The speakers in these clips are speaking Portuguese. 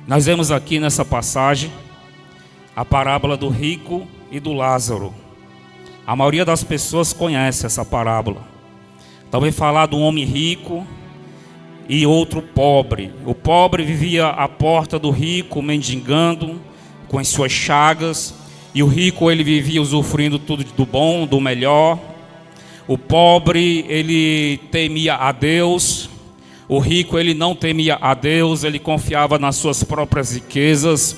Nós vemos aqui nessa passagem a parábola do rico e do Lázaro. A maioria das pessoas conhece essa parábola. Talvez falar de um homem rico e outro pobre. O pobre vivia à porta do rico, mendigando, com as suas chagas. E o rico, ele vivia usufruindo tudo do bom, do melhor. O pobre, ele temia a Deus. O rico, ele não temia a Deus, ele confiava nas suas próprias riquezas.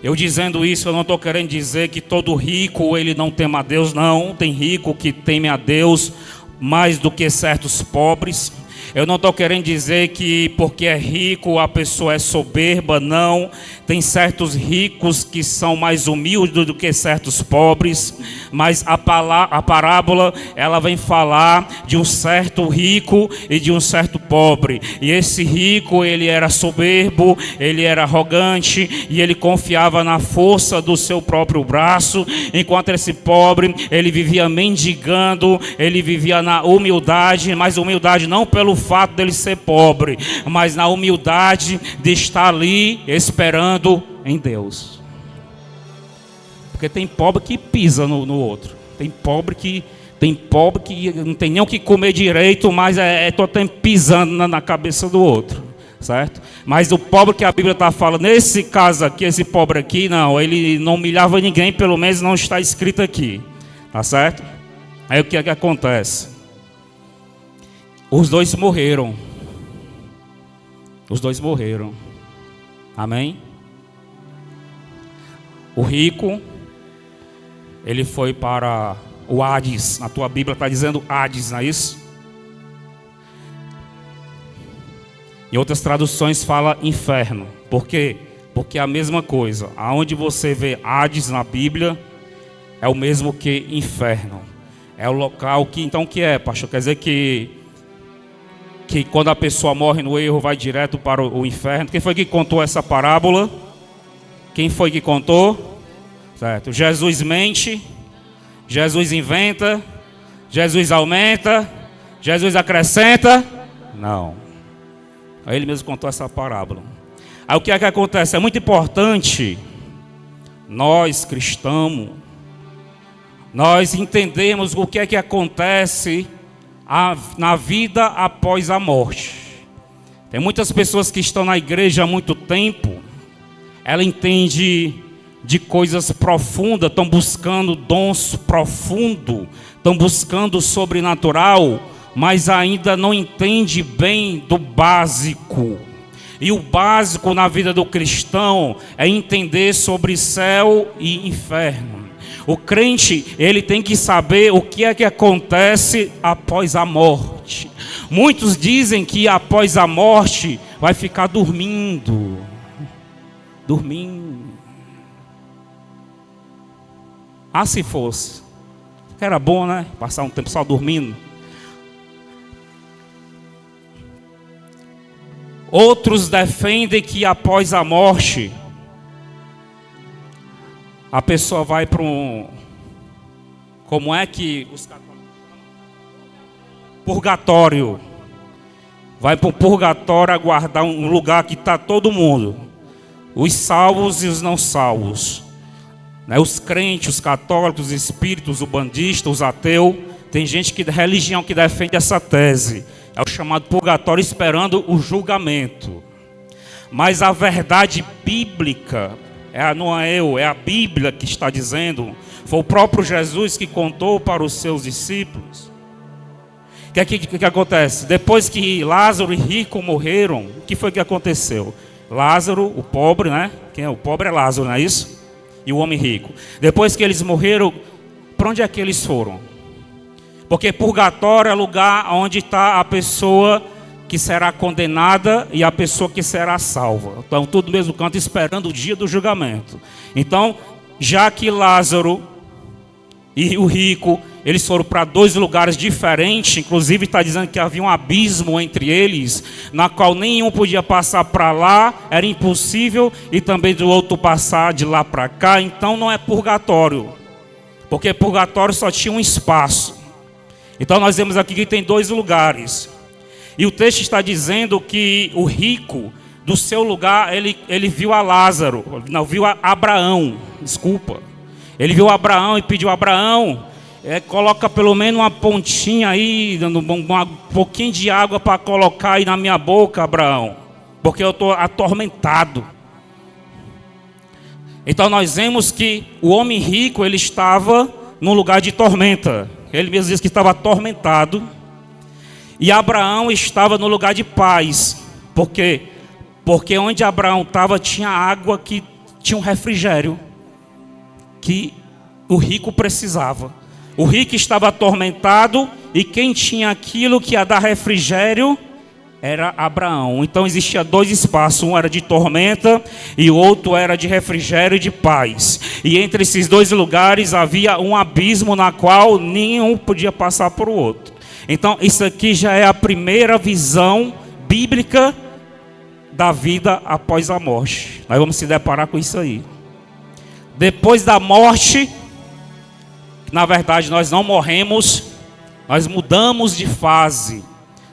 Eu dizendo isso, eu não estou querendo dizer que todo rico, ele não teme a Deus, não. Tem rico que teme a Deus mais do que certos pobres. Eu não estou querendo dizer que porque é rico a pessoa é soberba, não. Tem certos ricos que são mais humildes do que certos pobres. Mas a parábola, ela vem falar de um certo rico e de um certo pobre. E esse rico, ele era soberbo, ele era arrogante e ele confiava na força do seu próprio braço. Enquanto esse pobre, ele vivia mendigando, ele vivia na humildade, mas humildade não pelo fato dele ser pobre, mas na humildade de estar ali esperando em Deus. Porque tem pobre que pisa no outro. Tem pobre que não tem nem o que comer direito, mas todo tempo pisando na cabeça do outro, certo? Mas o pobre que a Bíblia está falando, nesse caso aqui, esse pobre aqui, não, ele não humilhava ninguém, pelo menos não está escrito aqui, tá certo? Aí o que é que acontece? Os dois morreram. Os dois morreram. Amém? O rico, ele foi para o Hades. Na tua Bíblia está dizendo Hades, não é isso? Em outras traduções fala inferno. Por quê? Porque é a mesma coisa. Aonde você vê Hades na Bíblia, é o mesmo que inferno. É o local que, então, que é, pastor? Quer dizer que quando a pessoa morre no erro, vai direto para o inferno. Quem foi que contou essa parábola? Quem foi que contou? Certo. Jesus mente, Jesus inventa, Jesus aumenta, Jesus acrescenta? Não. Ele mesmo contou essa parábola. Aí o que é que acontece? É muito importante nós cristãos, nós entendemos o que é que acontece na vida após a morte. Tem muitas pessoas que estão na igreja há muito tempo, ela entende de coisas profundas, estão buscando dons profundos, estão buscando o sobrenatural, mas ainda não entende bem do básico. E o básico na vida do cristão é entender sobre céu e inferno. O crente, ele tem que saber o que é que acontece após a morte. Muitos dizem que após a morte vai ficar dormindo. Ah, se fosse. Era bom, né? Passar um tempo só dormindo. Outros defendem que após a morte a pessoa vai para como é que os católicos chamam? Purgatório. Vai para o purgatório aguardar um lugar que está todo mundo. Os salvos e os não salvos. Né? Os crentes, os católicos, os espíritos, os bandistas, os ateus. Tem gente que religião que defende essa tese. É o chamado purgatório esperando o julgamento. Mas a verdade bíblica... não é eu, é a Bíblia que está dizendo. Foi o próprio Jesus que contou para os seus discípulos. O que acontece? Depois que Lázaro e rico morreram, o que foi que aconteceu? Lázaro, o pobre, né? Quem é o pobre é Lázaro, não é isso? E o homem rico. Depois que eles morreram, para onde é que eles foram? Porque purgatório é lugar onde está a pessoa que será condenada e a pessoa que será salva. Então, tudo no mesmo canto, esperando o dia do julgamento. Então, já que Lázaro e o rico, eles foram para dois lugares diferentes, inclusive está dizendo que havia um abismo entre eles, na qual nenhum podia passar para lá, era impossível, e também do outro passar de lá para cá. Então, não é purgatório, porque purgatório só tinha um espaço. Então, nós vemos aqui que tem dois lugares. E o texto está dizendo que o rico do seu lugar, ele viu a Lázaro, não, viu a Abraão, desculpa. Ele viu Abraão e pediu: Abraão, coloca pelo menos uma pontinha aí, um pouquinho de água para colocar aí na minha boca, Abraão, porque eu estou atormentado. Então nós vemos que o homem rico, ele estava num lugar de tormenta. Ele mesmo diz que estava atormentado. E Abraão estava no lugar de paz. Por quê? Porque onde Abraão estava tinha água, que tinha um refrigério que o rico precisava. O rico estava atormentado e quem tinha aquilo que ia dar refrigério era Abraão. Então existia dois espaços, um era de tormenta e o outro era de refrigério e de paz. E entre esses dois lugares havia um abismo na qual nenhum podia passar para o outro. Então isso aqui já é a primeira visão bíblica da vida após a morte. Nós vamos se deparar com isso aí. Depois da morte, na verdade nós não morremos, nós mudamos de fase.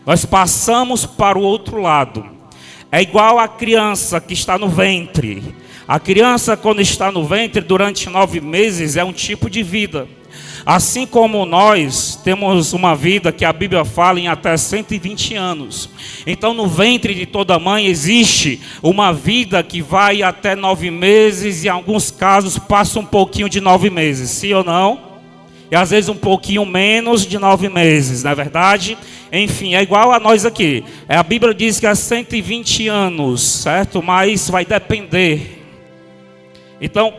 Nós passamos para o outro lado. É igual a criança que está no ventre. A criança, quando está no ventre durante 9 meses, é um tipo de vida. Assim como nós temos uma vida que a Bíblia fala em até 120 anos. Então no ventre de toda mãe existe uma vida que vai até 9 meses. E em alguns casos passa um pouquinho de 9 meses, sim ou não? E às vezes um pouquinho menos de 9 meses, não é verdade? Enfim, é igual a nós aqui. A Bíblia diz que é 120 anos, certo? Mas vai depender. Então,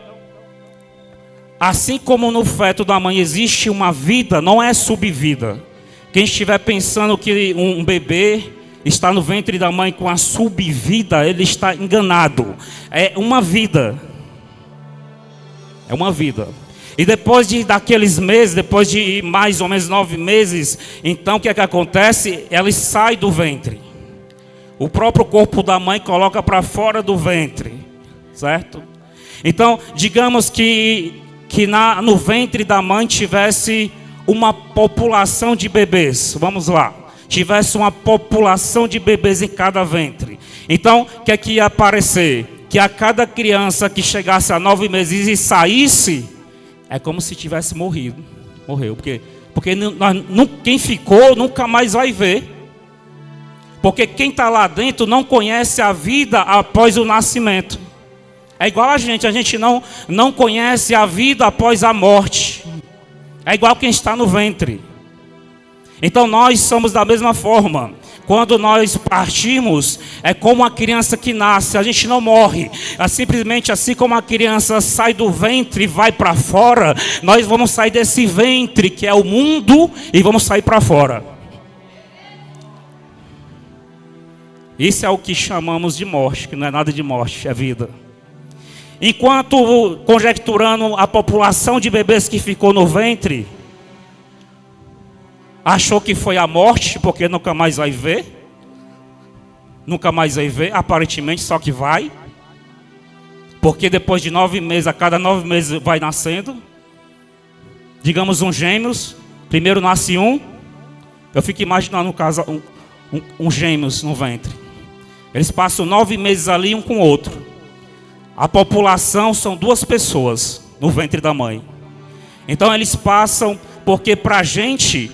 assim como no feto da mãe existe uma vida, não é subvida. Quem estiver pensando que um bebê está no ventre da mãe com a subvida, ele está enganado. É uma vida. É uma vida. E depois daqueles meses, depois de mais ou menos 9 meses, então o que é que acontece? Ela sai do ventre. O próprio corpo da mãe coloca para fora do ventre, certo? Então, digamos que no ventre da mãe tivesse uma população de bebês. Vamos lá. Tivesse uma população de bebês em cada ventre. Então, o que é que ia aparecer? Que a cada criança que chegasse a 9 meses e saísse, é como se tivesse morrido. Morreu. Porque quem ficou nunca mais vai ver. Porque quem está lá dentro não conhece a vida após o nascimento. É igual a gente não conhece a vida após a morte. É igual quem está no ventre. Então nós somos da mesma forma. Quando nós partimos, é como a criança que nasce, a gente não morre. É simplesmente assim como a criança sai do ventre e vai para fora, nós vamos sair desse ventre que é o mundo e vamos sair para fora. Isso é o que chamamos de morte, que não é nada de morte, é vida. Enquanto conjecturando a população de bebês que ficou no ventre, achou que foi a morte, porque nunca mais vai ver. Nunca mais vai ver, aparentemente, só que vai. Porque depois de 9 meses, a cada 9 meses vai nascendo. Digamos um gêmeos, primeiro nasce um. Eu fico imaginando no caso um gêmeos no ventre. Eles passam 9 meses ali um com o outro. A população são 2 pessoas no ventre da mãe. Então eles passam, porque para a gente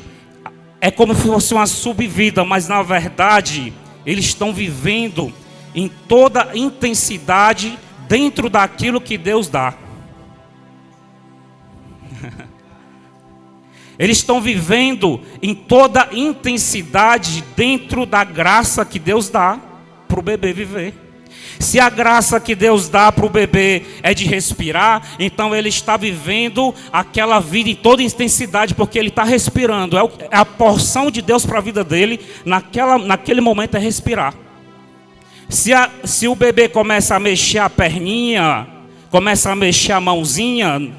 é como se fosse uma subvida, mas na verdade eles estão vivendo em toda intensidade dentro daquilo que Deus dá. Eles estão vivendo em toda intensidade dentro da graça que Deus dá para o bebê viver. Se a graça que Deus dá para o bebê é de respirar, então ele está vivendo aquela vida em toda intensidade, porque ele está respirando. É a porção de Deus para a vida dele, naquele momento é respirar. Se o bebê começa a mexer a perninha, começa a mexer a mãozinha,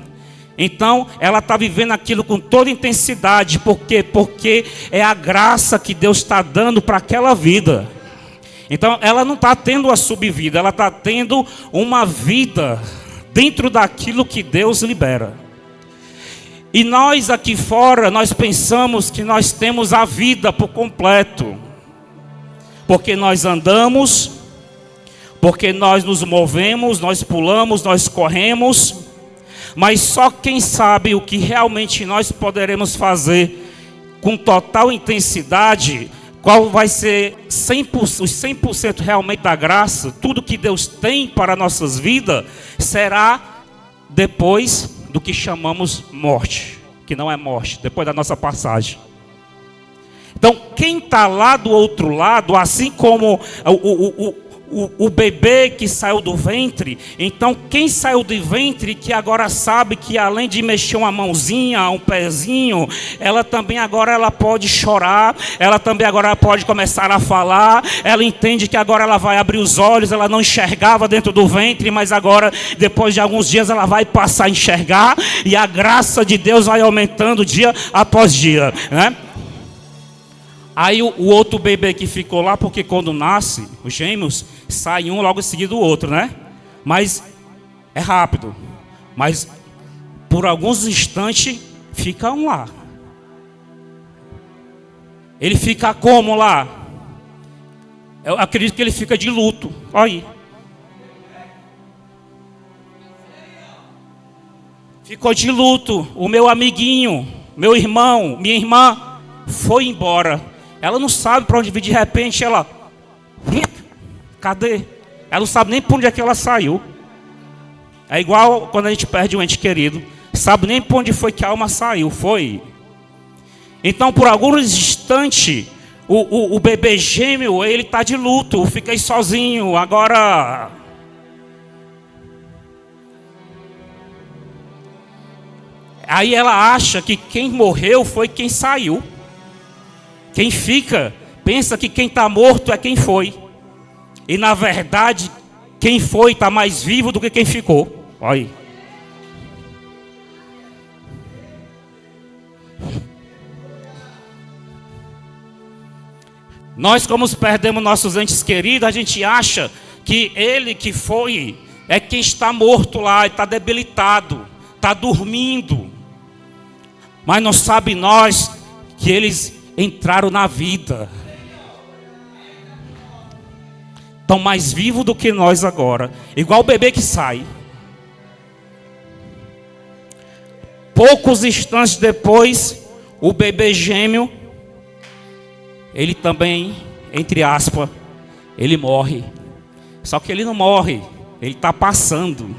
então ela está vivendo aquilo com toda intensidade. Por quê? Porque é a graça que Deus está dando para aquela vida. Então ela não está tendo a subvida, ela está tendo uma vida dentro daquilo que Deus libera. E nós aqui fora, nós pensamos que nós temos a vida por completo. Porque nós andamos, Porque nós nos movemos, nós pulamos, nós corremos, mas só quem sabe o que realmente nós poderemos fazer com total intensidade, qual vai ser 100%, os 100% realmente da graça, tudo que Deus tem para nossas vidas, será depois do que chamamos morte, que não é morte, depois da nossa passagem. Então, quem está lá do outro lado, assim como o bebê que saiu do ventre, então quem saiu do ventre, que agora sabe que além de mexer uma mãozinha, um pezinho, ela também agora ela pode chorar, ela também agora pode começar a falar, ela entende que agora ela vai abrir os olhos, ela não enxergava dentro do ventre, mas agora, depois de alguns dias, ela vai passar a enxergar, e a graça de Deus vai aumentando dia após dia, né? Aí o outro bebê que ficou lá, porque quando nasce, os gêmeos, sai um logo em seguida do outro, né? Mas é rápido. Mas por alguns instantes, fica um lá. Ele fica como lá? Eu acredito que ele fica de luto. Olha aí. Ficou de luto. O meu amiguinho, meu irmão, minha irmã, foi embora. Ela não sabe para onde vir, de repente ela... Cadê? Ela não sabe nem para onde é que ela saiu. É igual quando a gente perde um ente querido. Sabe nem para onde foi que a alma saiu, foi. Então por alguns instantes, o bebê gêmeo, ele está de luto. Fiquei sozinho, agora... Aí ela acha que quem morreu foi quem saiu. Quem fica, pensa que quem está morto é quem foi. E na verdade, quem foi está mais vivo do que quem ficou. Olha aí. Nós, como perdemos nossos entes queridos, a gente acha que ele que foi é quem está morto lá, está debilitado, está dormindo. Mas não sabe nós que eles entraram na vida. Estão mais vivos do que nós agora. Igual o bebê que sai. Poucos instantes depois, o bebê gêmeo, ele também, entre aspas, ele morre. Só que ele não morre, ele está passando.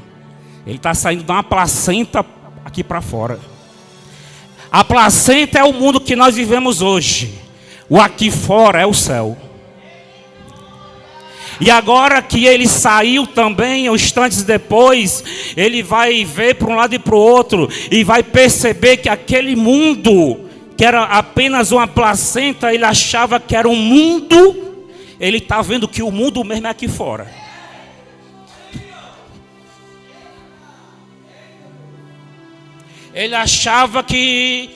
Ele está saindo de uma placenta aqui para fora. A placenta é o mundo que nós vivemos hoje. O aqui fora é o céu. E agora que ele saiu também, instantes depois, ele vai ver para um lado e para o outro. E vai perceber que aquele mundo, que era apenas uma placenta, ele achava que era um mundo. Ele está vendo que o mundo mesmo é aqui fora. Ele achava que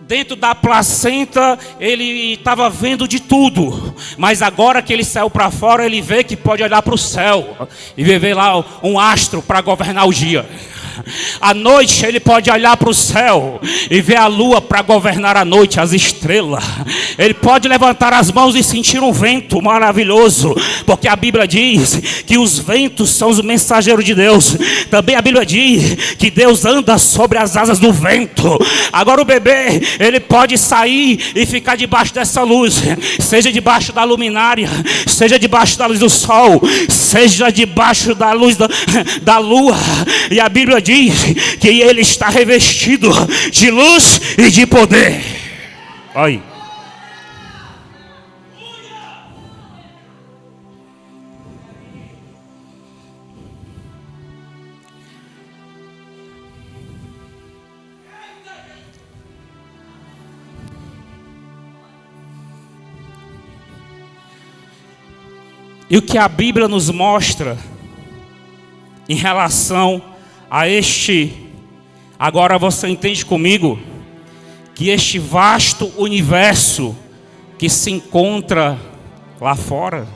dentro da placenta ele estava vendo de tudo. Mas agora que ele saiu para fora, ele vê que pode olhar para o céu e ver lá um astro para governar o dia. À noite ele pode olhar para o céu e ver a lua para governar a noite, as estrelas. Ele pode levantar as mãos e sentir um vento maravilhoso, porque a Bíblia diz que os ventos são os mensageiros de Deus. Também a Bíblia diz que Deus anda sobre as asas do vento. Agora o bebê, ele pode sair e ficar debaixo dessa luz, seja debaixo da luminária, seja debaixo da luz do sol, seja debaixo da luz da lua. E a Bíblia diz que ele está revestido de luz e de poder. Olha. E o que a Bíblia nos mostra em relação a agora você entende comigo, que este vasto universo que se encontra lá fora,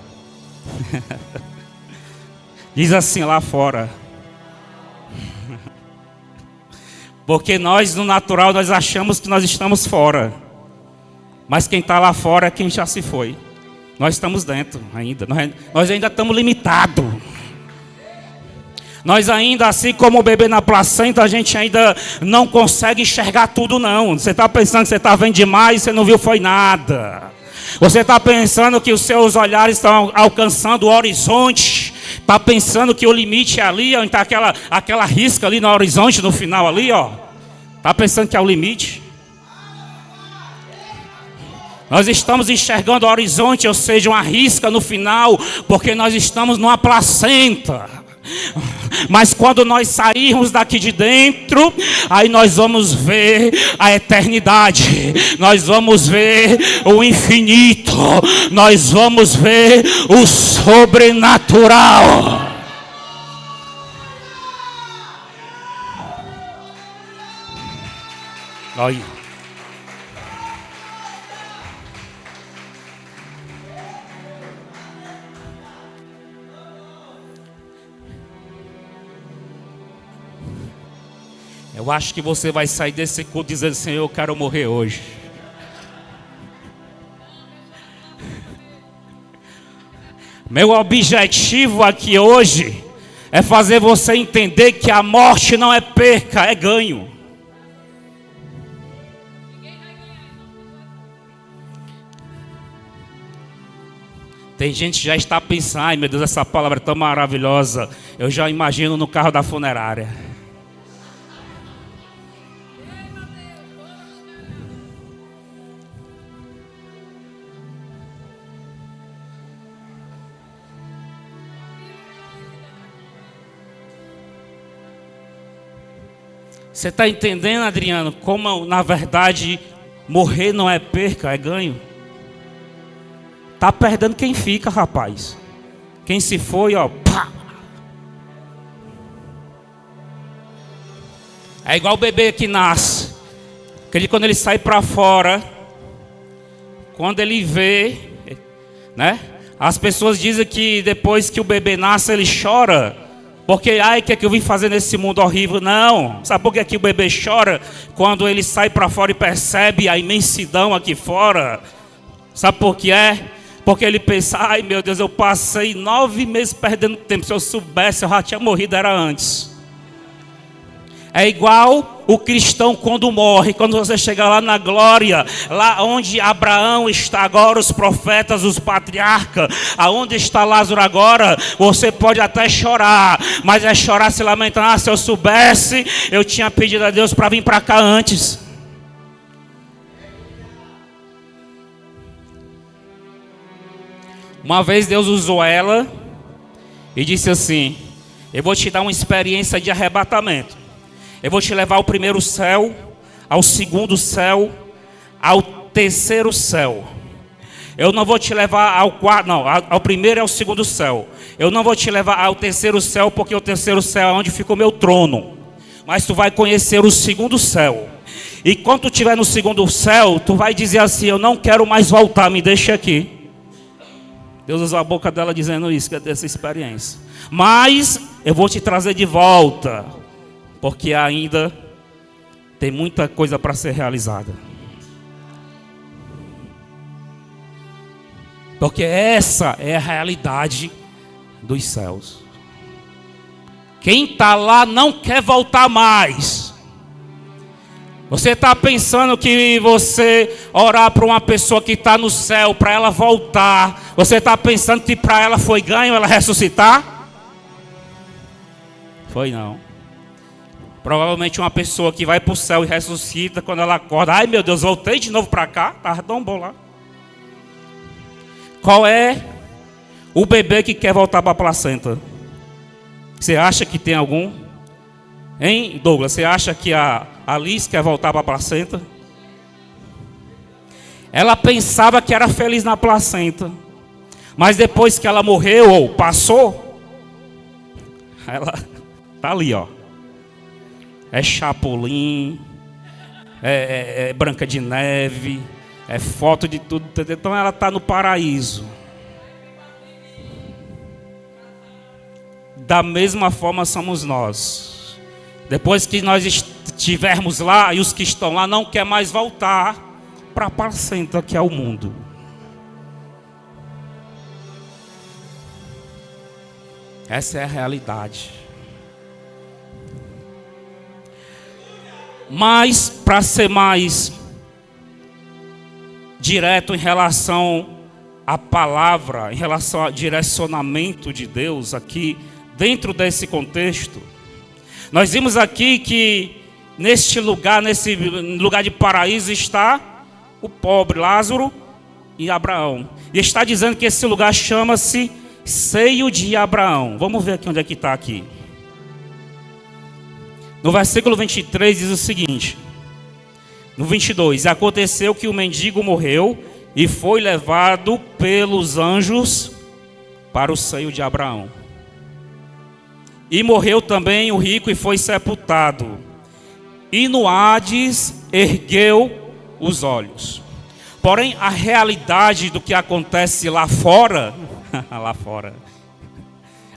diz assim, lá fora, porque nós no natural nós achamos que nós estamos fora, mas quem está lá fora é quem já se foi. Nós estamos dentro ainda, nós ainda estamos limitados. Nós ainda, assim como o bebê na placenta, a gente ainda não consegue enxergar tudo não. Você está pensando que você está vendo demais, você não viu foi nada. Você está pensando que os seus olhares estão alcançando o horizonte. Está pensando que o limite é ali, onde está aquela risca ali no horizonte, no final ali, ó. Está pensando que é o limite? Nós estamos enxergando o horizonte, ou seja, uma risca no final, porque nós estamos numa placenta. Mas quando nós sairmos daqui de dentro, aí nós vamos ver a eternidade, nós vamos ver o infinito, nós vamos ver o sobrenatural. Olha. Eu acho que você vai sair desse culto dizendo: Senhor, eu quero morrer hoje. Meu objetivo aqui hoje é fazer você entender que a morte não é perca, é ganho. Tem gente que já está pensando: ai meu Deus, essa palavra é tão maravilhosa. Eu já imagino no carro da funerária. Você está entendendo, Adriano, como na verdade morrer não é perca, é ganho? Está perdendo quem fica, rapaz. Quem se foi, ó, pá. É igual o bebê que nasce. Quando ele sai para fora, quando ele vê, né? As pessoas dizem que depois que o bebê nasce, ele chora. Porque, ai, o que é que eu vim fazer nesse mundo horrível? Não. Sabe por que é que o bebê chora? Quando ele sai para fora e percebe a imensidão aqui fora. Sabe por que é? Porque ele pensa: ai meu Deus, eu passei 9 meses perdendo tempo. Se eu soubesse, eu já tinha morrido, era antes. É igual o cristão quando morre. Quando você chega lá na glória, lá onde Abraão está agora, os profetas, os patriarcas, aonde está Lázaro agora, você pode até chorar, mas é chorar se lamentando: ah, se eu soubesse, eu tinha pedido a Deus para vir para cá antes. Uma vez Deus usou ela e disse assim: eu vou te dar uma experiência de arrebatamento. Eu vou te levar ao primeiro céu, ao segundo céu, ao terceiro céu. Eu não vou te levar ao quarto, não, ao primeiro e ao segundo céu. Eu não vou te levar ao terceiro céu, porque o terceiro céu é onde fica o meu trono. Mas tu vai conhecer o segundo céu. E quando tu estiver no segundo céu, tu vai dizer assim: eu não quero mais voltar, me deixa aqui. Deus usou a boca dela dizendo isso, que é dessa experiência. Mas eu vou te trazer de volta, porque ainda tem muita coisa para ser realizada. Porque essa é a realidade dos céus. Quem está lá não quer voltar mais. Você está pensando que você orar para uma pessoa que está no céu, para ela voltar, você está pensando que para ela foi ganho ela ressuscitar? Foi não. Provavelmente uma pessoa que vai para o céu e ressuscita, quando ela acorda: ai meu Deus, voltei de novo para cá, estava tão bom lá. Qual é o bebê que quer voltar para a placenta? Você acha que tem algum? Hein, Douglas, você acha que a Liz quer voltar para a placenta? Ela pensava que era feliz na placenta, mas depois que ela morreu ou passou, ela está ali, ó. É Chapolin, é Branca de Neve, é foto de tudo. Então ela está no paraíso. Da mesma forma somos nós. Depois que nós estivermos lá, e os que estão lá não querem mais voltar para a placenta, que é o mundo. Essa é a realidade. Mas, para ser mais direto em relação à palavra, em relação ao direcionamento de Deus aqui, dentro desse contexto, nós vimos aqui que nesse lugar de paraíso está o pobre Lázaro e Abraão. E está dizendo que esse lugar chama-se seio de Abraão. Vamos ver aqui onde é que está aqui. No versículo 23 diz o seguinte. No 22. E aconteceu que o mendigo morreu e foi levado pelos anjos para o seio de Abraão. E morreu também o rico e foi sepultado. E no Hades ergueu os olhos. Porém, a realidade do que acontece lá fora,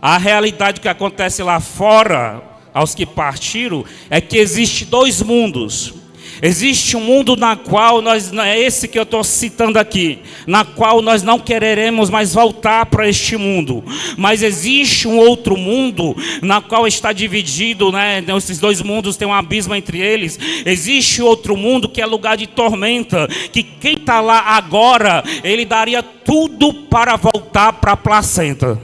a realidade do que acontece lá fora, aos que partiram, é que existe dois mundos. Existe um mundo na qual é esse que eu estou citando aqui, na qual nós não quereremos mais voltar para este mundo. Mas existe um outro mundo, na qual está dividido, né? Esses dois mundos tem um abismo entre eles. Existe outro mundo que é lugar de tormenta, que quem está lá agora, ele daria tudo para voltar para a placenta.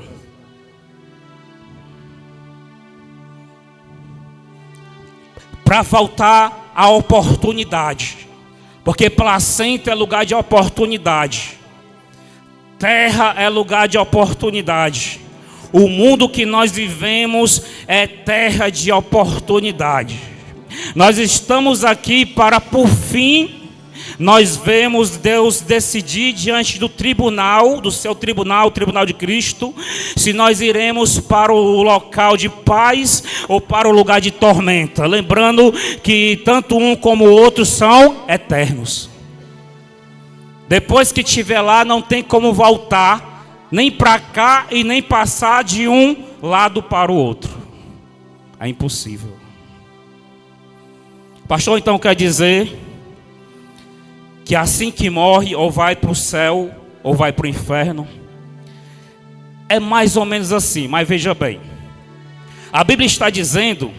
Para voltar à oportunidade, porque placenta é lugar de oportunidade, terra é lugar de oportunidade, o mundo que nós vivemos é terra de oportunidade. Nós estamos aqui para, por fim, nós vemos Deus decidir diante do tribunal, do seu tribunal, o tribunal de Cristo, se nós iremos para o local de paz ou para o lugar de tormenta. Lembrando que tanto um como o outro são eternos. Depois que estiver lá, não tem como voltar, nem para cá e nem passar de um lado para o outro. É impossível. Pastor, então quer dizer que assim que morre, ou vai para o céu, ou vai para o inferno? É mais ou menos assim, mas veja bem. A Bíblia está dizendo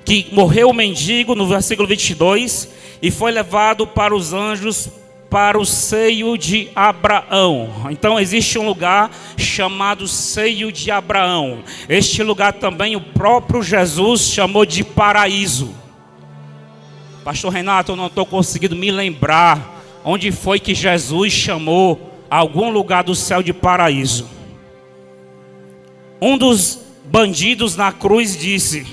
que morreu o mendigo, no versículo 22, e foi levado para os anjos, para o seio de Abraão. Então existe um lugar chamado seio de Abraão. Este lugar também o próprio Jesus chamou de paraíso. Pastor Renato, eu não estou conseguindo me lembrar onde foi que Jesus chamou algum lugar do céu de paraíso. Um dos bandidos na cruz disse: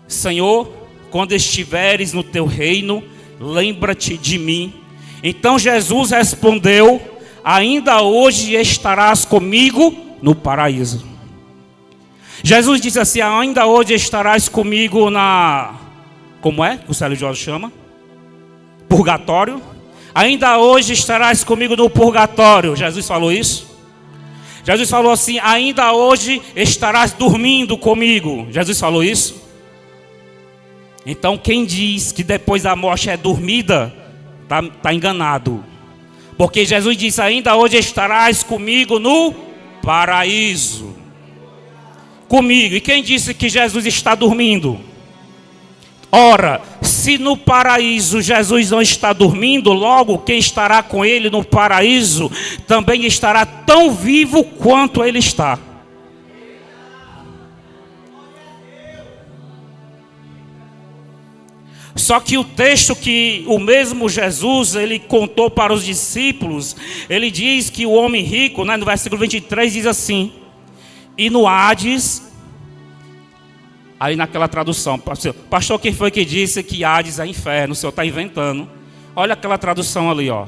Senhor, quando estiveres no teu reino, lembra-te de mim. Então Jesus respondeu: ainda hoje estarás comigo no paraíso. Jesus disse assim: ainda hoje estarás comigo na... Como é que o Célio Jorge chama? Purgatório. Ainda hoje estarás comigo no purgatório. Jesus falou isso. Jesus falou assim: ainda hoje estarás dormindo comigo. Jesus falou isso. Então quem diz que depois da morte é dormida, está enganado. Porque Jesus disse: ainda hoje estarás comigo no paraíso. Comigo. E quem disse que Jesus está dormindo? Ora, se no paraíso Jesus não está dormindo, logo quem estará com ele no paraíso também estará tão vivo quanto ele está. Só que o texto que o mesmo Jesus ele contou para os discípulos, ele diz que o homem rico, né, no versículo 23 diz assim: e no Hades... Aí naquela tradução, pastor, quem foi que disse que Hades é inferno? O senhor está inventando. Olha aquela tradução ali, ó.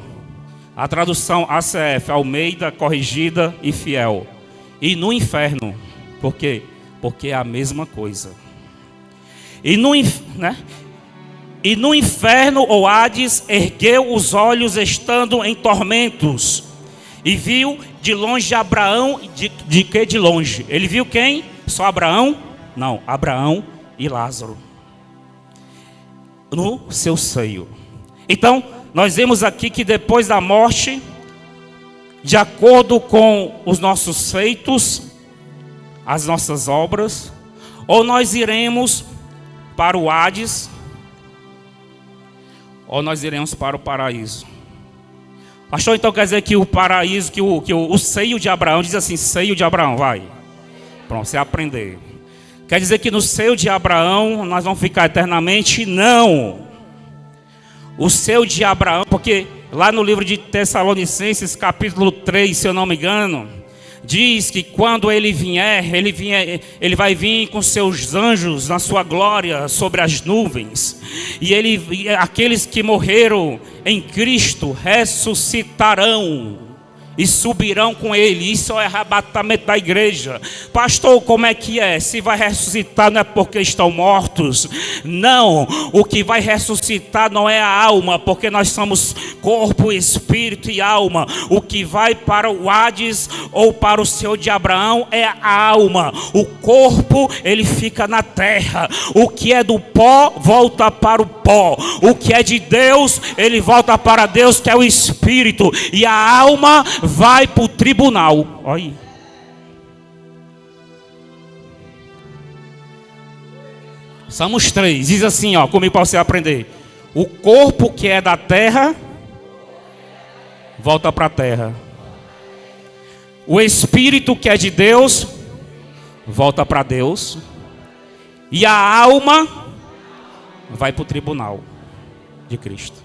A tradução ACF, Almeida, corrigida e fiel. E no inferno. Por quê? Porque é a mesma coisa. E no inferno, ou Hades, ergueu os olhos estando em tormentos. E viu de longe Abraão, de que de longe? Ele viu quem? Só Abraão? Não, Abraão e Lázaro no seu seio. Então, nós vemos aqui que depois da morte, de acordo com os nossos feitos, as nossas obras, ou nós iremos para o Hades, ou nós iremos para o paraíso. Pastor, então quer dizer que o paraíso, que o seio de Abraão, diz assim, seio de Abraão, vai. Pronto, você aprender. Quer dizer que no seio de Abraão nós vamos ficar eternamente? Não. O seio de Abraão, porque lá no livro de Tessalonicenses, capítulo 3, se eu não me engano, diz que quando ele vier, ele vai vir com seus anjos na sua glória sobre as nuvens. E aqueles que morreram em Cristo ressuscitarão e subirão com ele. Isso é arrebatamento da igreja. Pastor, como é que é? Se vai ressuscitar não é porque estão mortos. Não, o que vai ressuscitar não é a alma, porque nós somos corpo, espírito e alma. O que vai para o Hades ou para o seio de Abraão é a alma. O corpo, ele fica na terra. O que é do pó, volta para o pó. O que é de Deus, ele volta para Deus, que é o espírito. E a alma vai para o tribunal. Olha aí. Salmos 3 diz assim, ó, comigo para você aprender. O corpo que é da terra volta para a terra. O espírito que é de Deus volta para Deus. E a alma vai para o tribunal de Cristo.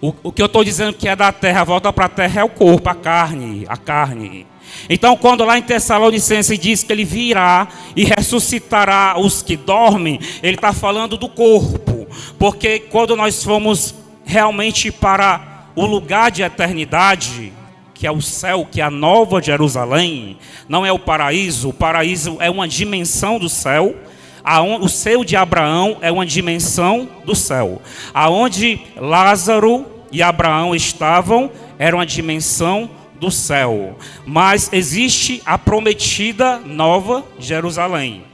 O que eu estou dizendo que é da terra, volta para a terra, é o corpo, a carne. Então, quando lá em Tessalonicenses diz que ele virá e ressuscitará os que dormem, ele está falando do corpo. Porque quando nós formos realmente para o lugar de eternidade, que é o céu, que é a nova Jerusalém, não é o paraíso é uma dimensão do céu. O seio de Abraão é uma dimensão do céu. Aonde Lázaro e Abraão estavam era uma dimensão do céu. Mas existe a prometida nova Jerusalém.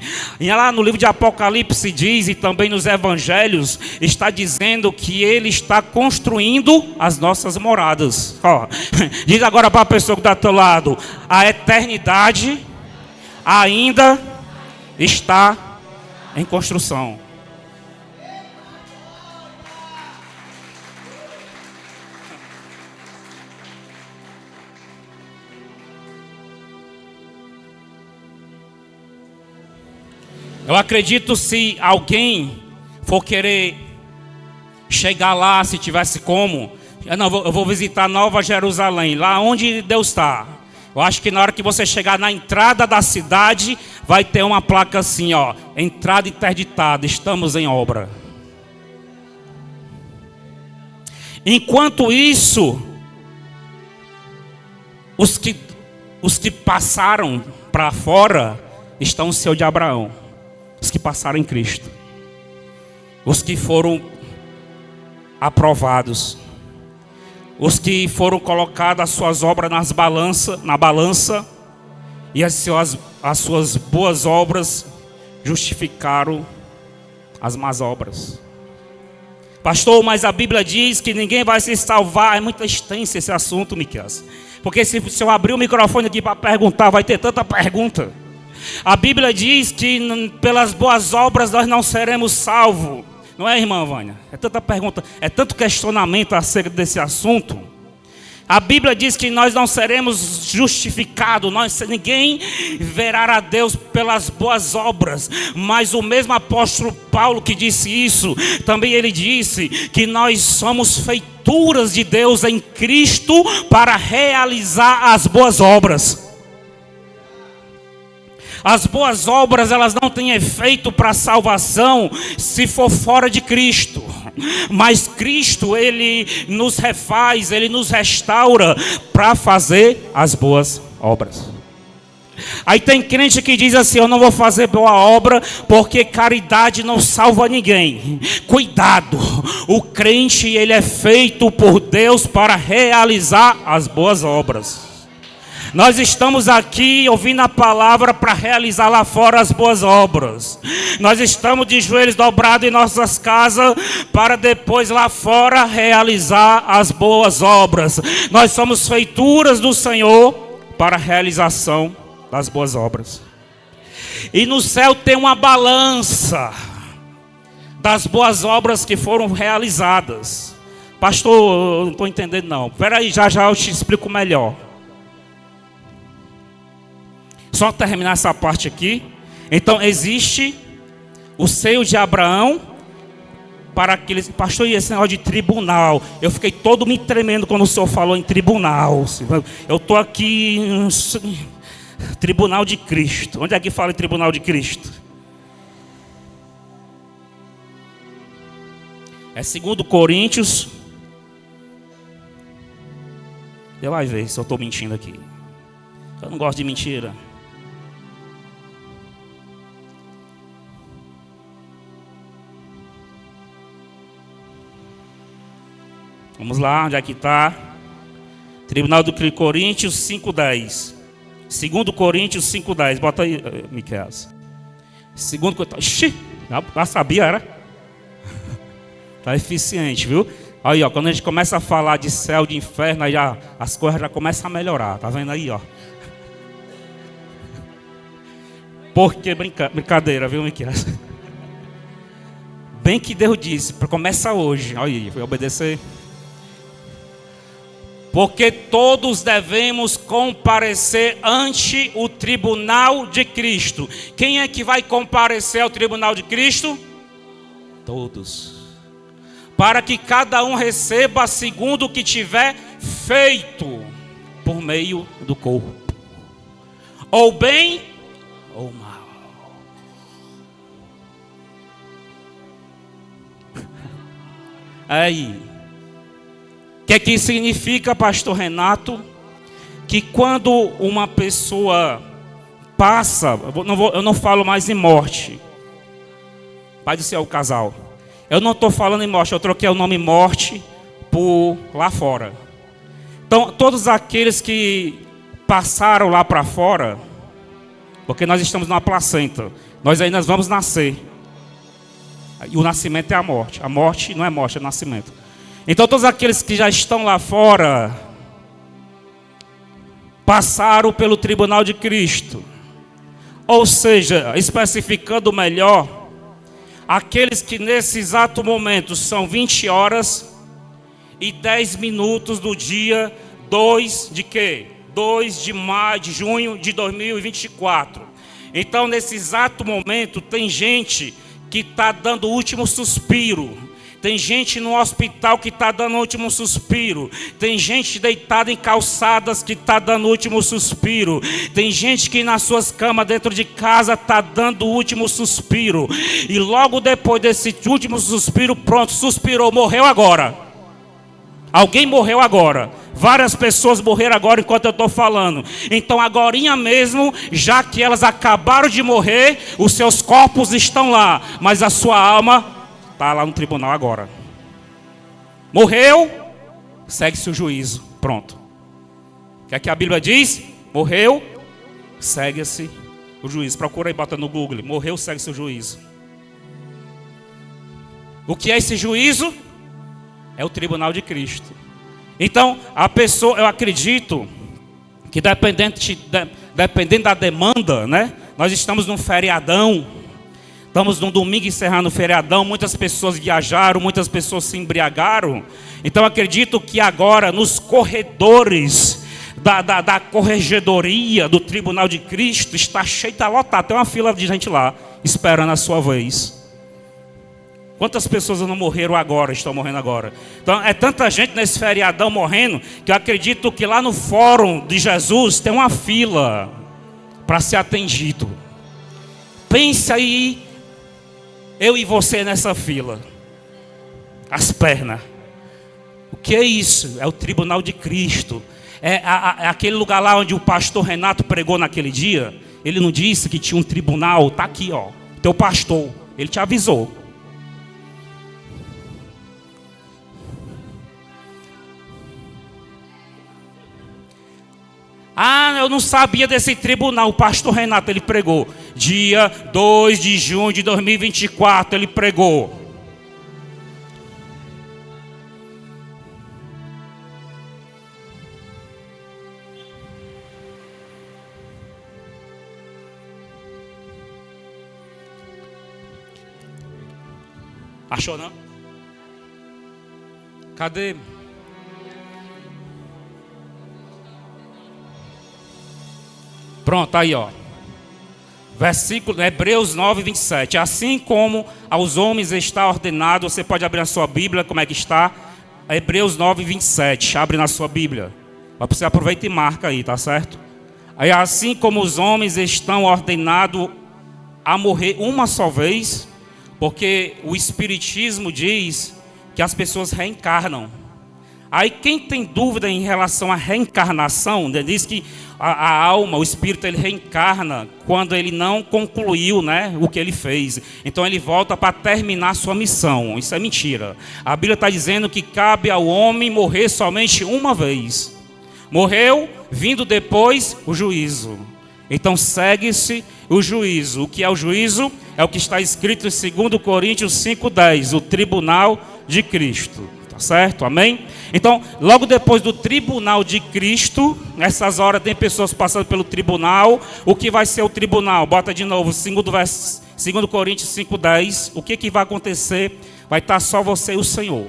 E lá no livro de Apocalipse diz, e também nos evangelhos, está dizendo que ele está construindo as nossas moradas. Ó, diz agora para a pessoa que está do teu lado, a eternidade ainda está em construção. Eu acredito, se alguém for querer chegar lá, se tivesse como, eu vou visitar Nova Jerusalém, lá onde Deus está. Eu acho que na hora que você chegar na entrada da cidade, vai ter uma placa assim, ó, entrada interditada, estamos em obra. Enquanto isso, os que passaram para fora estão no seio de Abraão. Os que passaram em Cristo. Os que foram aprovados. Os que foram colocadas as suas obras na balança, e as suas boas obras justificaram as más obras. Pastor, mas a Bíblia diz que ninguém vai se salvar. É muito extenso esse assunto, Miqueias. Porque se eu abrir o microfone aqui para perguntar, vai ter tanta pergunta. A Bíblia diz que pelas boas obras nós não seremos salvos. Não é, irmã Vânia? É tanta pergunta, é tanto questionamento acerca desse assunto. A Bíblia diz que nós não seremos justificados, ninguém verá a Deus pelas boas obras. Mas o mesmo apóstolo Paulo que disse isso, também ele disse que nós somos feituras de Deus em Cristo para realizar as boas obras. As boas obras, elas não têm efeito para a salvação se for fora de Cristo. Mas Cristo, Ele nos refaz, Ele nos restaura para fazer as boas obras. Aí tem crente que diz assim, eu não vou fazer boa obra porque caridade não salva ninguém. Cuidado, o crente, ele é feito por Deus para realizar as boas obras. Nós estamos aqui ouvindo a palavra para realizar lá fora as boas obras. Nós estamos de joelhos dobrados em nossas casas para depois lá fora realizar as boas obras. Nós somos feituras do Senhor para a realização das boas obras. E no céu tem uma balança das boas obras que foram realizadas. Pastor, eu não estou entendendo não. Espera aí, já eu te explico melhor. Só terminar essa parte aqui. Então existe o seio de Abraão para aqueles... Pastor, e esse negócio de tribunal? Eu fiquei todo me tremendo quando o senhor falou em tribunal. Eu estou aqui... Tribunal de Cristo. Onde é que fala em Tribunal de Cristo? É 2 Coríntios. Você vai ver se eu estou mentindo aqui. Eu não gosto de mentira. Vamos lá, onde é que está? Tribunal do Coríntios 5:10. 2 Coríntios 5:10. Bota aí, Miquel. 2 Coríntios. Já sabia, era? Tá eficiente, viu? Aí, ó, quando a gente começa a falar de céu, de inferno, aí já, as coisas já começam a melhorar. Tá vendo aí, ó? Porque brincadeira, viu, Miquel? Bem que Deus disse, começa hoje. Aí, foi obedecer. Porque todos devemos comparecer ante o tribunal de Cristo. Quem é que vai comparecer ao tribunal de Cristo? Todos. Para que cada um receba segundo o que tiver feito por meio do corpo. Ou bem, ou mal. Aí. O que é que significa, pastor Renato? Que quando uma pessoa passa, eu não falo mais em morte. Pai do céu, o casal. Eu não estou falando em morte, eu troquei o nome morte por lá fora. Então, todos aqueles que passaram lá para fora, porque nós estamos numa placenta, nós ainda vamos nascer. E o nascimento é a morte. A morte não é morte, é nascimento. Então todos aqueles que já estão lá fora passaram pelo tribunal de Cristo. Ou seja, especificando melhor, aqueles que nesse exato momento são 20 horas e 10 minutos do dia 2 de quê? 2 de maio, de junho de 2024. Então nesse exato momento tem gente que está dando o último suspiro. Tem gente no hospital que está dando o último suspiro. Tem gente deitada em calçadas que está dando o último suspiro. Tem gente que nas suas camas dentro de casa está dando o último suspiro. E logo depois desse último suspiro, pronto, suspirou, morreu agora. Alguém morreu agora. Várias pessoas morreram agora enquanto eu estou falando. Então agorinha mesmo, já que elas acabaram de morrer, os seus corpos estão lá, mas a sua alma está lá no tribunal agora. Morreu, segue-se o juízo. Pronto. O que é que a Bíblia diz? Morreu, segue-se o juízo. Procura aí, bota no Google. Morreu, segue-se o juízo. O que é esse juízo? É o tribunal de Cristo. Então, a pessoa, eu acredito que dependendo da demanda, né? Nós estamos num feriadão. Estamos num domingo encerrando o feriadão, muitas pessoas viajaram, muitas pessoas se embriagaram. Então acredito que agora nos corredores da corregedoria do Tribunal de Cristo está cheio, está lotado, tem uma fila de gente lá, esperando a sua vez. Quantas pessoas não morreram agora, estão morrendo agora? Então é tanta gente nesse feriadão morrendo, que eu acredito que lá no fórum de Jesus tem uma fila para ser atendido. Pense aí, eu e você nessa fila. As pernas. O que é isso? É o tribunal de Cristo. É aquele lugar lá onde o pastor Renato pregou naquele dia. Ele não disse que tinha um tribunal. Está aqui, ó. Teu pastor. Ele te avisou. Ah, eu não sabia desse tribunal. O pastor Renato, ele pregou. Dia 2 de junho de 2024, ele pregou. Achou não? Cadê? Pronto, aí ó. Versículo, Hebreus 9, 27. Assim como aos homens está ordenado, você pode abrir a sua Bíblia, como é que está? Hebreus 9, 27. Abre na sua Bíblia. Você aproveita e marca aí, tá certo? Aí, assim como os homens estão ordenados a morrer uma só vez, porque o Espiritismo diz que as pessoas reencarnam. Aí quem tem dúvida em relação à reencarnação, diz que a alma, o espírito, ele reencarna quando ele não concluiu, né, o que ele fez. Então ele volta para terminar sua missão. Isso é mentira. A Bíblia está dizendo que cabe ao homem morrer somente uma vez. Morreu, vindo depois o juízo. Então segue-se o juízo. O que é o juízo? É o que está escrito em 2 Coríntios 5,10. O tribunal de Cristo. Certo? Amém? Então, logo depois do tribunal de Cristo, nessas horas tem pessoas passando pelo tribunal. O que vai ser o tribunal? Bota de novo, 2 Coríntios 5,10. O que vai acontecer? Vai estar só você e o Senhor.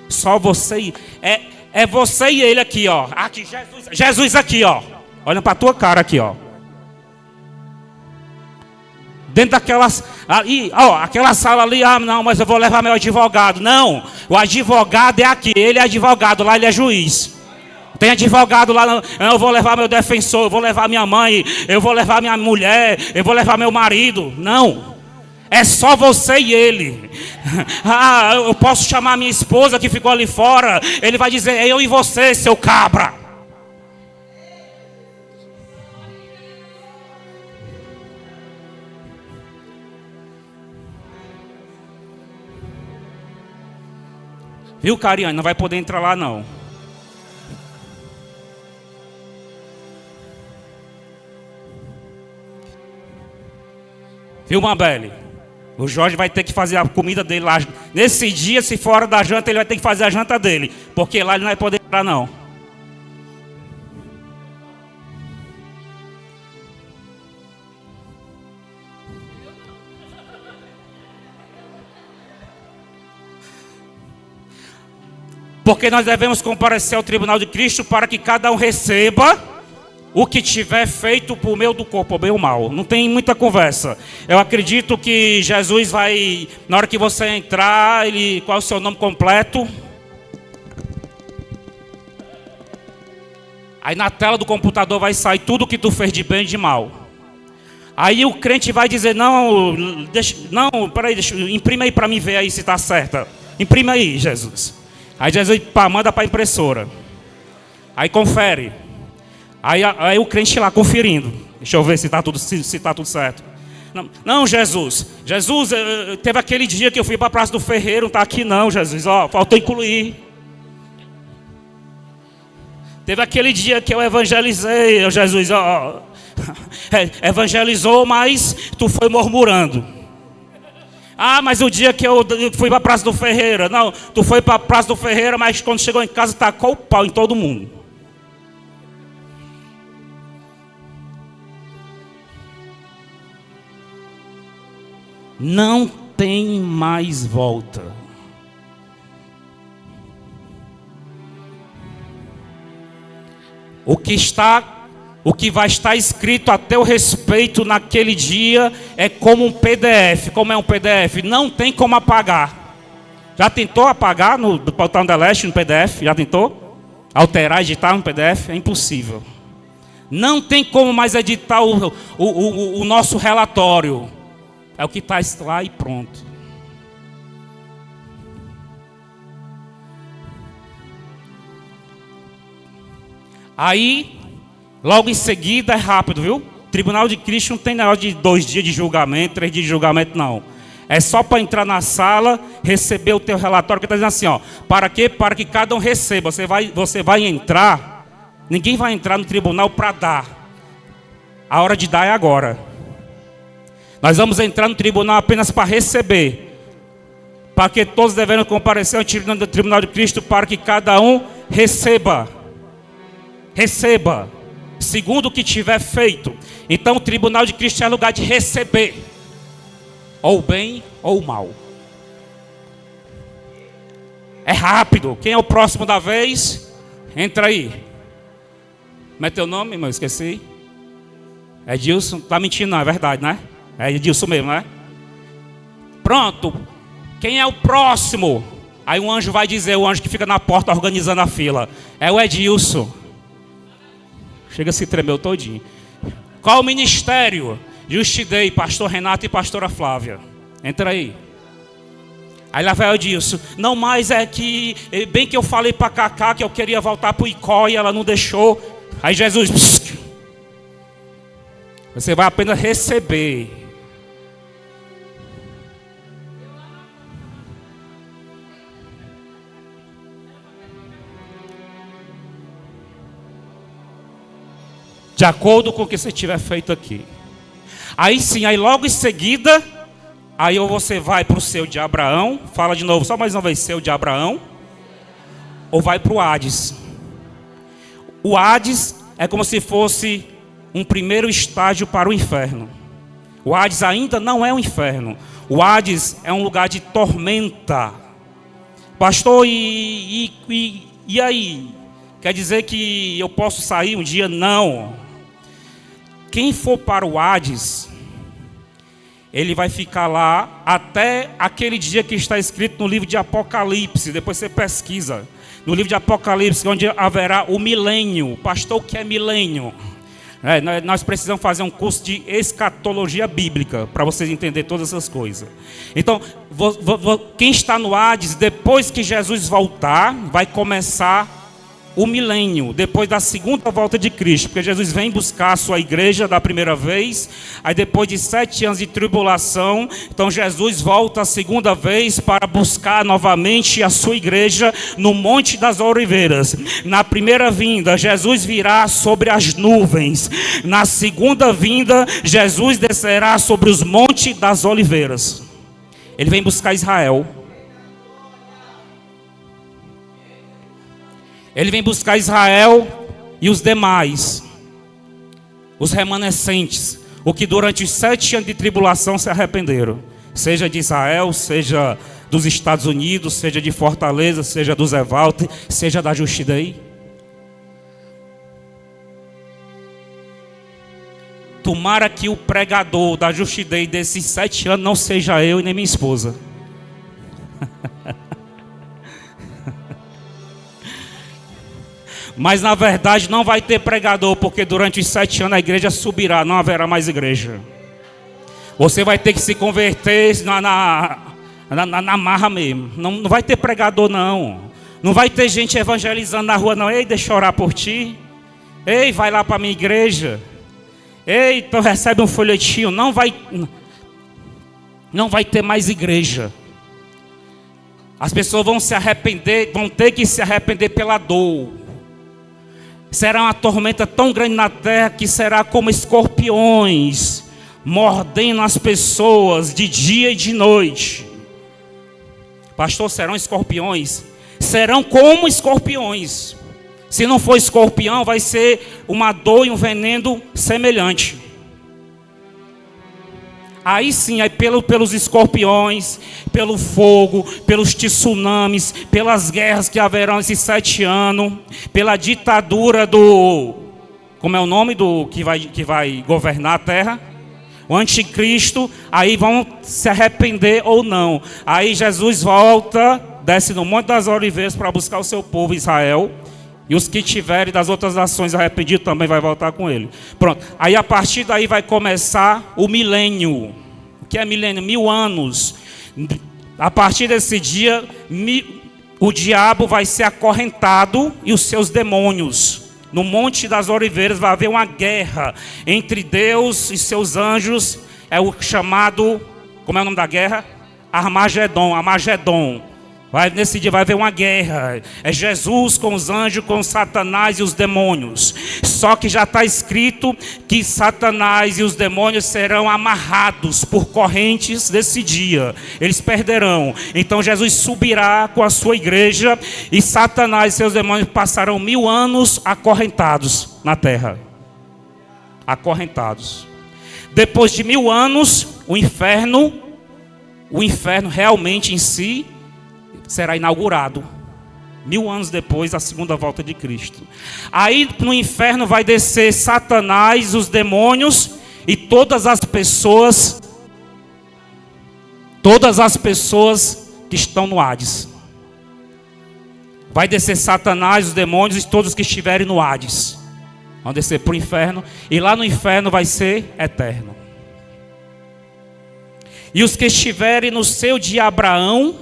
Só você e... É você e ele aqui, ó. Aqui, Jesus aqui, ó. Olha para a tua cara aqui, ó. Dentro daquelas, ali, ó, aquela sala ali, não, mas eu vou levar meu advogado. Não, o advogado é aqui, ele é advogado, lá ele é juiz. Tem advogado lá, eu vou levar meu defensor, eu vou levar minha mãe, eu vou levar minha mulher, eu vou levar meu marido. Não, é só você e ele. Eu posso chamar minha esposa que ficou ali fora, ele vai dizer, eu e você, seu cabra. Viu, Cariane? Não vai poder entrar lá, não. Viu, Mabele? O Jorge vai ter que fazer a comida dele lá. Nesse dia, se fora da janta, ele vai ter que fazer a janta dele. Porque lá ele não vai poder entrar, não. Porque nós devemos comparecer ao tribunal de Cristo para que cada um receba o que tiver feito por meio do corpo, bem ou mal. Não tem muita conversa. Eu acredito que Jesus vai, na hora que você entrar, qual é o seu nome completo? Aí na tela do computador vai sair tudo que tu fez de bem e de mal. Aí o crente vai dizer, peraí, imprime aí para mim ver aí se está certa. Imprime aí, Jesus. Aí Jesus manda para a impressora. Aí confere. Aí o crente lá conferindo. Deixa eu ver se está tudo certo. Não, Jesus. Jesus, teve aquele dia que eu fui para a Praça do Ferreiro. Não está aqui não, Jesus. Ó, faltou incluir. Teve aquele dia que eu evangelizei. Jesus, ó. Evangelizou, mas tu foi murmurando. Mas o dia que eu fui para a Praça do Ferreira. Não, tu foi para a Praça do Ferreira, mas quando chegou em casa tacou o pau em todo mundo. Não tem mais volta. O que vai estar escrito a teu respeito naquele dia é como um PDF. Como é um PDF? Não tem como apagar. Já tentou apagar no botão da Leste no PDF? Já tentou? Alterar, editar no PDF? É impossível. Não tem como mais editar o nosso relatório. É o que está lá e pronto. Aí... logo em seguida é rápido, viu? Tribunal de Cristo não tem negócio de 2 dias de julgamento, 3 dias de julgamento, não. É só para entrar na sala, receber o teu relatório, que está dizendo assim, ó. Para quê? Para que cada um receba. Você vai entrar, ninguém vai entrar no tribunal para dar. A hora de dar é agora. Nós vamos entrar no tribunal apenas para receber. Para que todos devem comparecer ao tribunal de Cristo, para que cada um receba. Receba. Segundo o que tiver feito. Então o tribunal de Cristo é lugar de receber, ou bem ou mal. É rápido. Quem é o próximo da vez? Entra aí. Como é teu nome, irmão? Esqueci. É Edilson. Tá mentindo, não, é verdade, né? É Edilson mesmo, né? Pronto. Quem é o próximo? Aí um anjo vai dizer, o anjo que fica na porta organizando a fila. É o Edilson. Chega a se tremer todinho. Qual o ministério? Justidei, pastor Renato e pastora Flávia. Entra aí. Aí lá vai o Edilson. Não mais é que, bem que eu falei para Cacá que eu queria voltar para o Icó e ela não deixou. Aí Jesus, pss, você vai apenas receber. De acordo com o que você tiver feito aqui. Aí sim, aí logo em seguida, aí ou você vai para o seu de Abraão, fala de novo, só mais uma vez, seu de Abraão, ou vai para o Hades. O Hades é como se fosse um primeiro estágio para o inferno. O Hades ainda não é o inferno. O Hades é um lugar de tormenta. Pastor, e aí? Quer dizer que eu posso sair um dia? Não. Quem for para o Hades, ele vai ficar lá até aquele dia que está escrito no livro de Apocalipse. Depois você pesquisa. No livro de Apocalipse, onde haverá o milênio. Pastor, o que é milênio? Nós precisamos fazer um curso de escatologia bíblica para vocês entenderem todas essas coisas. Então, quem está no Hades, depois que Jesus voltar, vai começar o milênio, depois da segunda volta de Cristo, porque Jesus vem buscar a sua igreja da primeira vez, aí depois de 7 anos de tribulação, então Jesus volta a segunda vez para buscar novamente a sua igreja no Monte das Oliveiras. Na primeira vinda, Jesus virá sobre as nuvens. Na segunda vinda, Jesus descerá sobre os Montes das Oliveiras. Ele vem buscar Israel. Ele vem buscar Israel e os demais, os remanescentes, o que durante os 7 anos de tribulação se arrependeram. Seja de Israel, seja dos Estados Unidos, seja de Fortaleza, seja do Zé Walter, seja da Justidei. Tomara que o pregador da Justidei desses 7 anos não seja eu e nem minha esposa. Mas na verdade não vai ter pregador, porque durante os 7 anos a igreja subirá, não haverá mais igreja. Você vai ter que se converter na marra mesmo. Não vai ter pregador não. Não vai ter gente evangelizando na rua não. Ei, deixa eu orar por ti. Ei, vai lá para a minha igreja. Ei, então recebe um folhetinho. Não vai ter mais igreja. As pessoas vão se arrepender, vão ter que se arrepender pela dor. Será uma tormenta tão grande na terra que será como escorpiões, mordendo as pessoas de dia e de noite. Pastor, serão escorpiões? Serão como escorpiões. Se não for escorpião, vai ser uma dor e um veneno semelhante. Aí sim, aí pelos escorpiões, pelo fogo, pelos tsunamis, pelas guerras que haverão esses 7 anos, pela ditadura do... Como é o nome do que vai governar a terra? O anticristo, aí vão se arrepender ou não. Aí Jesus volta, desce no Monte das Oliveiras para buscar o seu povo Israel. E os que tiverem das outras nações arrependidos também vai voltar com ele. Pronto. Aí a partir daí vai começar o milênio. O que é milênio? 1000 anos. A partir desse dia, o diabo vai ser acorrentado e os seus demônios. No Monte das Oliveiras vai haver uma guerra entre Deus e seus anjos. É o chamado, como é o nome da guerra? Armagedon. Nesse dia vai haver uma guerra. É Jesus com os anjos, com Satanás e os demônios. Só que já está escrito que Satanás e os demônios serão amarrados por correntes desse dia. Eles perderão. Então Jesus subirá com a sua igreja e Satanás e seus demônios passarão 1000 anos acorrentados na terra. Acorrentados. Depois de 1000 anos, o inferno realmente em si será inaugurado 1000 anos depois da segunda volta de Cristo. Aí no inferno vai descer Satanás, os demônios e todas as pessoas que estão no Hades. Vai descer Satanás, os demônios e todos que estiverem no Hades. Vão descer para o inferno. E lá no inferno vai ser eterno. E os que estiverem no seio de Abraão,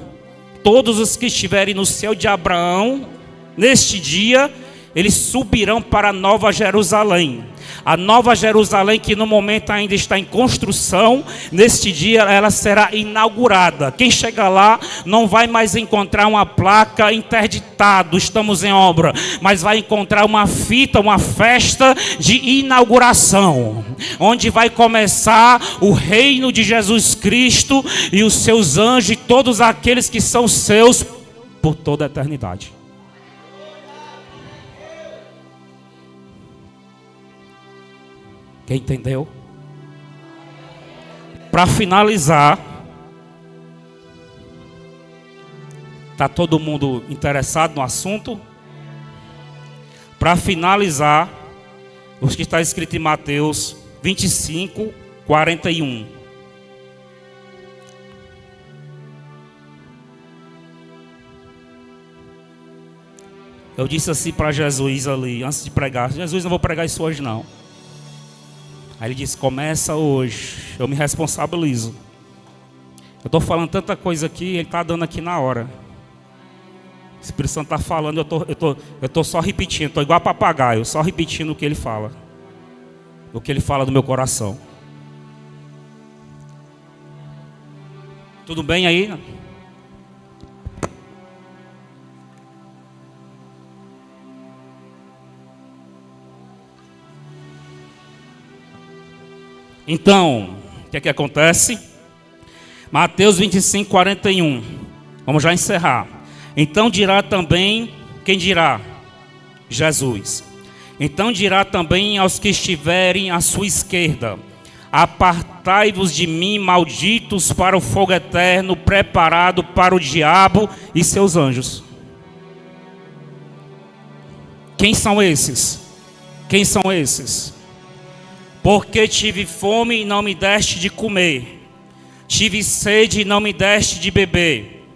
todos os que estiverem no seio de Abraão, neste dia, eles subirão para a Nova Jerusalém. A Nova Jerusalém, que no momento ainda está em construção, neste dia ela será inaugurada. Quem chegar lá não vai mais encontrar uma placa interditado, estamos em obra, mas vai encontrar uma fita, uma festa de inauguração, onde vai começar o reino de Jesus Cristo e os seus anjos e todos aqueles que são seus por toda a eternidade. Quem entendeu? Para finalizar, está todo mundo interessado no assunto? Para finalizar, o que está escrito em Mateus 25, 41. Eu disse assim para Jesus ali, antes de pregar: Jesus, não vou pregar isso hoje não. Aí ele disse: começa hoje, eu me responsabilizo. Eu estou falando tanta coisa aqui, ele está dando aqui na hora. O Espírito Santo está falando, eu estou só repetindo, estou igual papagaio, só repetindo o que ele fala. O que ele fala do meu coração. Tudo bem aí? Então, o que é que acontece? Mateus 25, 41. Vamos já encerrar. Então dirá também, quem dirá? Jesus. Então dirá também aos que estiverem à sua esquerda: apartai-vos de mim, malditos, para o fogo eterno, preparado para o diabo e seus anjos. Quem são esses? Quem são esses? Porque tive fome e não me deste de comer, tive sede e não me deste de beber,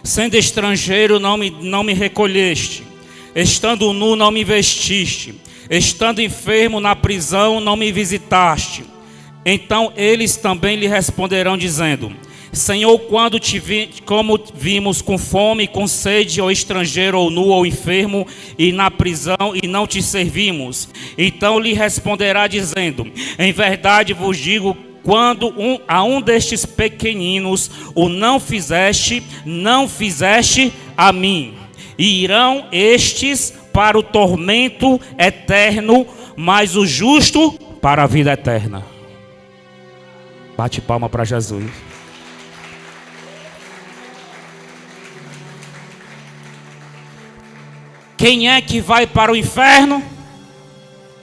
sendo estrangeiro não me recolheste, estando nu não me vestiste, estando enfermo na prisão não me visitaste. Então eles também lhe responderão dizendo: Senhor, quando como vimos com fome, com sede, ou estrangeiro, ou nu, ou enfermo, e na prisão, e não te servimos? Então lhe responderá dizendo: em verdade vos digo, quando a um destes pequeninos o não fizeste a mim. E irão estes para o tormento eterno, mas o justo para a vida eterna. Bate palma para Jesus. Quem é que vai para o inferno?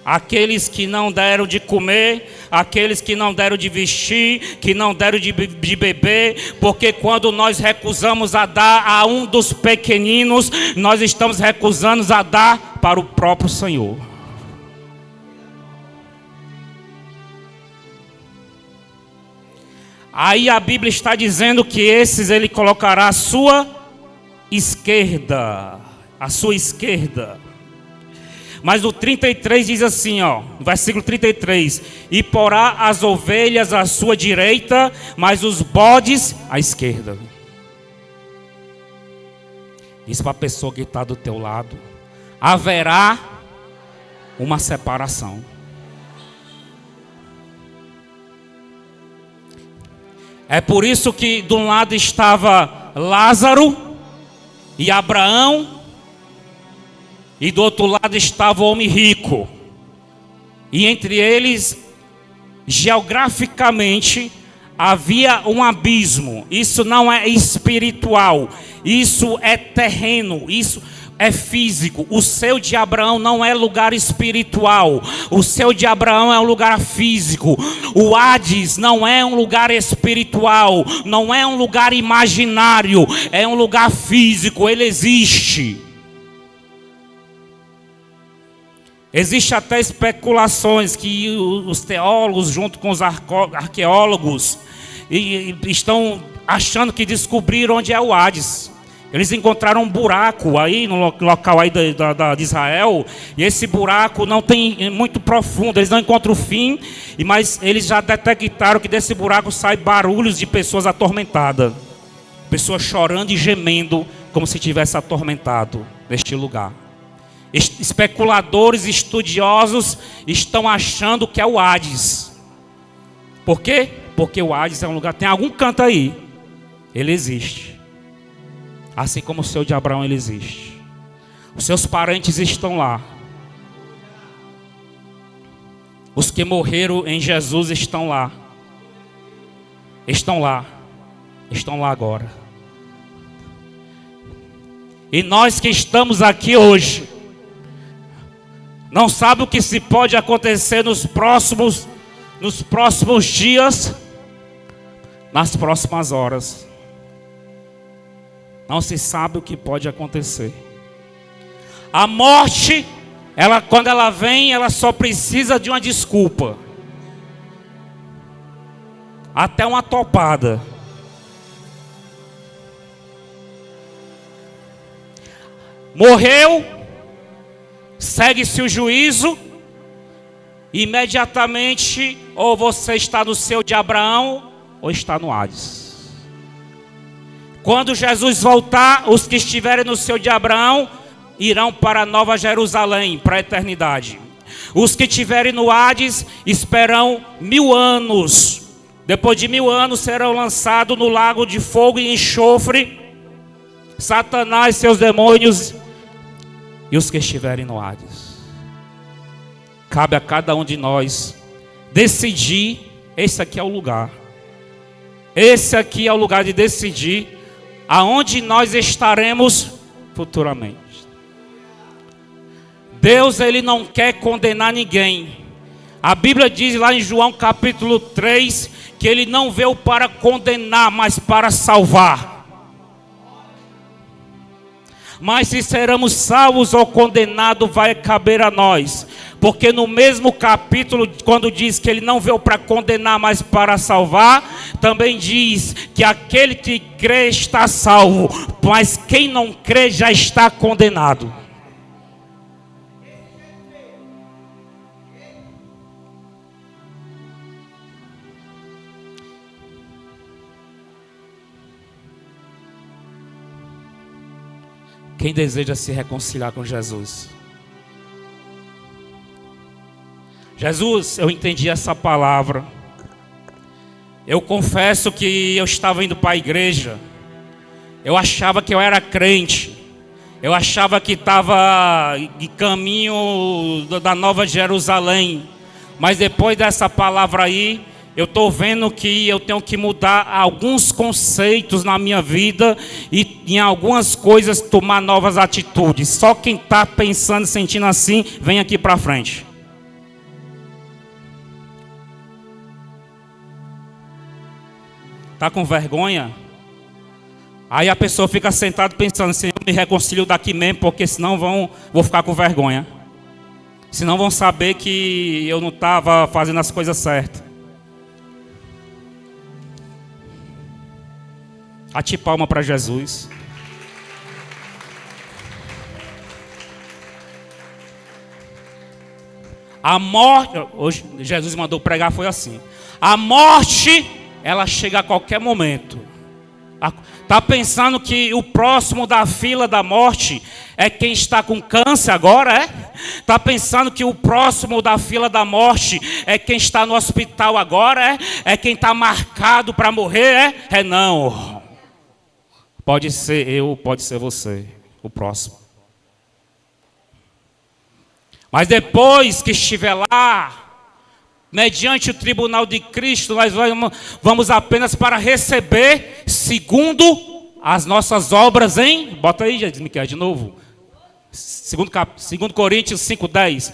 Aqueles que não deram de comer, aqueles que não deram de vestir, que não deram de beber, porque quando nós recusamos a dar a um dos pequeninos, nós estamos recusando a dar para o próprio Senhor. Aí a Bíblia está dizendo que esses ele colocará à sua esquerda. À sua esquerda. Mas o 33 diz assim, ó, versículo 33: e porá as ovelhas à sua direita, mas os bodes à esquerda. Diz para a pessoa que está do teu lado: haverá uma separação. É por isso que de um lado estava Lázaro e Abraão, e do outro lado estava o homem rico. E entre eles, geograficamente, havia um abismo. Isso não é espiritual, isso é terreno. Isso, é físico. O céu de Abraão não é lugar espiritual. O céu de Abraão é um lugar físico. O Hades não é um lugar espiritual. Não é um lugar imaginário. É um lugar físico. Ele existe. Existem até especulações que os teólogos, junto com os arqueólogos, estão achando que descobriram onde é o Hades. Eles encontraram um buraco aí no local aí de Israel, e esse buraco não tem muito profundo, eles não encontram o fim, mas eles já detectaram que desse buraco sai barulhos de pessoas atormentadas, pessoas chorando e gemendo como se tivesse atormentado neste lugar. Especuladores estudiosos estão achando que é o Hades. Por quê? Porque o Hades é um lugar, tem algum canto aí, ele existe. Assim como o céu de Abraão, ele existe. Os seus parentes estão lá. Os que morreram em Jesus estão lá. Estão lá. Estão lá agora. E nós que estamos aqui hoje, não sabe o que se pode acontecer nos próximos dias, nas próximas horas. Não se sabe o que pode acontecer. A morte, quando ela vem, ela só precisa de uma desculpa. Até uma topada. Morreu, segue-se o juízo, imediatamente, ou você está no céu de Abraão, ou está no Hades. Quando Jesus voltar, os que estiverem no céu de Abraão irão para a Nova Jerusalém, para a eternidade. Os que estiverem no Hades esperam 1000 anos. Depois de 1000 anos serão lançados no lago de fogo e enxofre, Satanás, seus demônios e os que estiverem no Hades. Cabe a cada um de nós decidir. Esse aqui é o lugar. Esse aqui é o lugar de decidir aonde nós estaremos futuramente. Deus, ele não quer condenar ninguém. A Bíblia diz lá em João capítulo 3 que ele não veio para condenar, mas para salvar. Mas se seremos salvos ou condenados, vai caber a nós. Porque no mesmo capítulo, quando diz que ele não veio para condenar, mas para salvar, também diz que aquele que crê está salvo, mas quem não crê já está condenado. Quem deseja se reconciliar com Jesus? Jesus, eu entendi essa palavra. Eu confesso que eu estava indo para a igreja. Eu achava que eu era crente. Eu achava que estava em caminho da Nova Jerusalém. Mas depois dessa palavra aí, eu estou vendo que eu tenho que mudar alguns conceitos na minha vida e em algumas coisas tomar novas atitudes. Só quem está pensando, sentindo assim, vem aqui para frente. Está com vergonha? Aí a pessoa fica sentada pensando assim, eu me reconcilio daqui mesmo, porque senão vou ficar com vergonha. Senão vão saber que eu não estava fazendo as coisas certas. Bate palma para Jesus. A morte, hoje Jesus mandou pregar, foi assim. A morte, ela chega a qualquer momento. Está pensando que o próximo da fila da morte é quem está com câncer agora, é? Está pensando que o próximo da fila da morte é quem está no hospital agora, é? É quem está marcado para morrer, é? É não. Pode ser eu, pode ser você, o próximo. Mas depois que estiver lá, mediante o tribunal de Cristo, nós vamos apenas para receber segundo as nossas obras, hein? Bota aí, Miquel, de novo. Segundo Coríntios 5:10.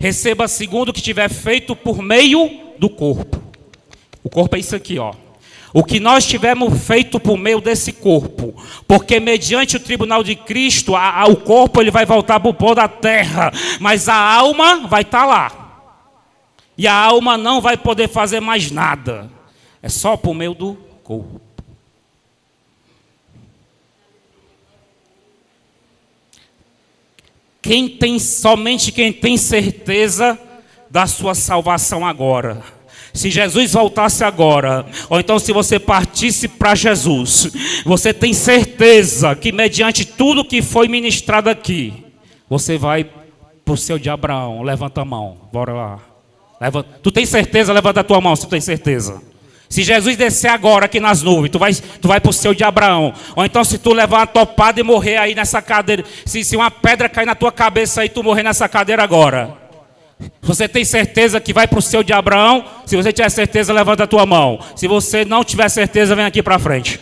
Receba segundo o que tiver feito por meio do corpo. O corpo é isso aqui, ó. O que nós tivermos feito por meio desse corpo, porque mediante o tribunal de Cristo, o corpo ele vai voltar para o pó da terra, mas a alma vai estar lá. E a alma não vai poder fazer mais nada. É só por meio do corpo. Somente quem tem certeza da sua salvação agora. Se Jesus voltasse agora, ou então se você partisse para Jesus, você tem certeza que mediante tudo que foi ministrado aqui, você vai para o seu de Abraão. Levanta a mão, bora lá. Tu tem certeza? Levanta a tua mão se tu tem certeza. Se Jesus descer agora aqui nas nuvens, tu vai para o seu de Abraão. Ou então se tu levar uma topada e morrer aí nessa cadeira, se uma pedra cair na tua cabeça e tu morrer nessa cadeira agora, você tem certeza que vai para o seu de Abraão? Se você tiver certeza, levanta a tua mão. Se você não tiver certeza, vem aqui para frente.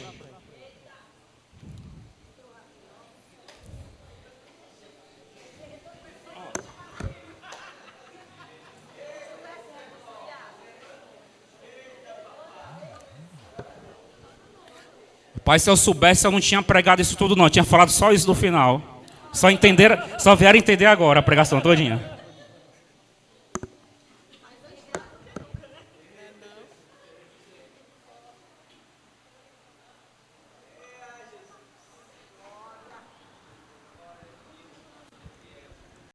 Pai, se eu soubesse, eu não tinha pregado isso tudo não. Eu tinha falado só isso no final. Só vieram entender agora a pregação todinha.